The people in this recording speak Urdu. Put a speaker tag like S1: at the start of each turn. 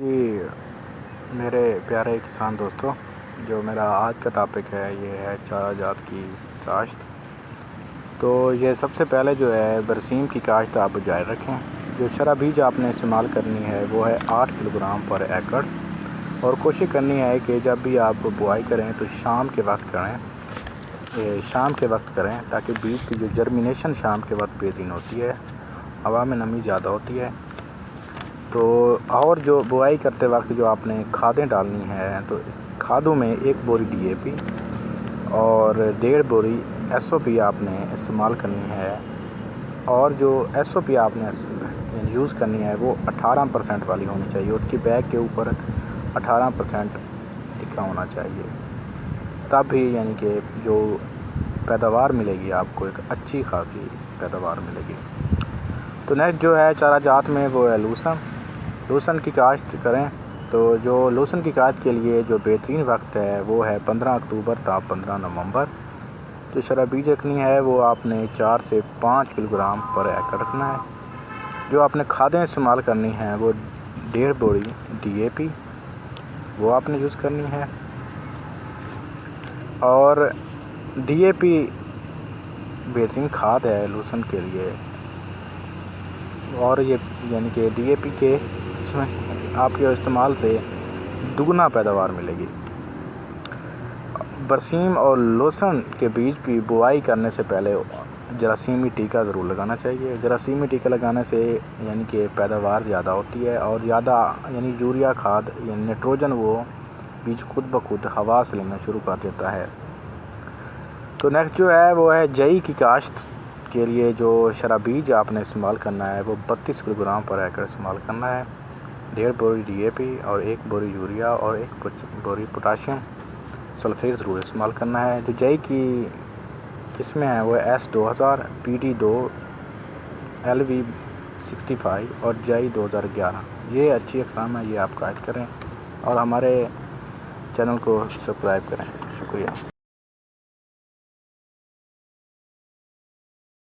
S1: جی میرے پیارے کسان دوستوں، جو میرا آج کا ٹاپک ہے یہ ہے چارہ جات کی کاشت۔ تو یہ سب سے پہلے جو ہے برسیم کی کاشت آپ جاری رکھیں۔ جو شرح بیج آپ نے استعمال کرنی ہے وہ ہے 8 کلو گرام پر ایکڑ، اور کوشش کرنی ہے کہ جب بھی آپ بوائی کریں تو شام کے وقت کریں تاکہ بیج کی جو جرمینیشن شام کے وقت بہترین ہوتی ہے، ہوا میں نمی زیادہ ہوتی ہے۔ تو اور جو بوائی کرتے وقت جو آپ نے کھادیں ڈالنی ہیں، تو کھادوں میں 1 بوری DAP اور 1.5 بوری SOP آپ نے استعمال کرنی ہے، اور جو SOP آپ نے یوز کرنی ہے وہ 18% والی ہونی چاہیے۔ اس کی بیگ کے اوپر 18% لکھا ہونا چاہیے، تب ہی یعنی کہ جو پیداوار ملے گی آپ کو ایک اچھی خاصی پیداوار ملے گی۔ تو نیکسٹ جو ہے چارہ جات میں وہ ہے لوسن کی کاشت کریں۔ تو جو لوسن کی کاشت کے لیے جو بہترین وقت ہے وہ ہے 15 اکتوبر تا 15 نومبر۔ جو شرح بیج رکھنی ہے وہ آپ نے 4 سے 5 کلو گرام پر ایکڑ رکھنا ہے۔ جو آپ نے کھادیں استعمال کرنی ہیں وہ 1.5 بوری DAP وہ آپ نے یوز کرنی ہے، اور DAP بہترین کھاد ہے لوسن کے لیے، اور یہ یعنی کہ DAP کے اس میں آپ کے استعمال سے دگنا پیداوار ملے گی۔ برسیم اور لوسن کے بیج کی بوائی کرنے سے پہلے جراثیمی ٹیکہ ضرور لگانا چاہیے۔ جراثیمی ٹیکہ لگانے سے یعنی کہ پیداوار زیادہ ہوتی ہے، اور زیادہ یعنی یوریا کھاد یعنی نائٹروجن وہ بیج خود بخود ہوا سے لینا شروع کر دیتا ہے۔ تو نیکسٹ جو ہے وہ ہے جئی کی کاشت کے لیے جو شرح بیج آپ نے استعمال کرنا ہے وہ 32 کلو گرام پر ایکڑ استعمال کرنا ہے۔ 1.5 بوری DAP اور 1 بوری یوریا اور 1 بوری پوٹاشیم سلفیٹ ضرور استعمال کرنا ہے۔ جو جئی کی قسمیں ہیں وہ S2000 PD2 LV 65 اور جئی 2011، یہ اچھی اقسام ہیں، یہ آپ کاشت کریں اور ہمارے چینل کو سبسکرائب کریں۔ شکریہ۔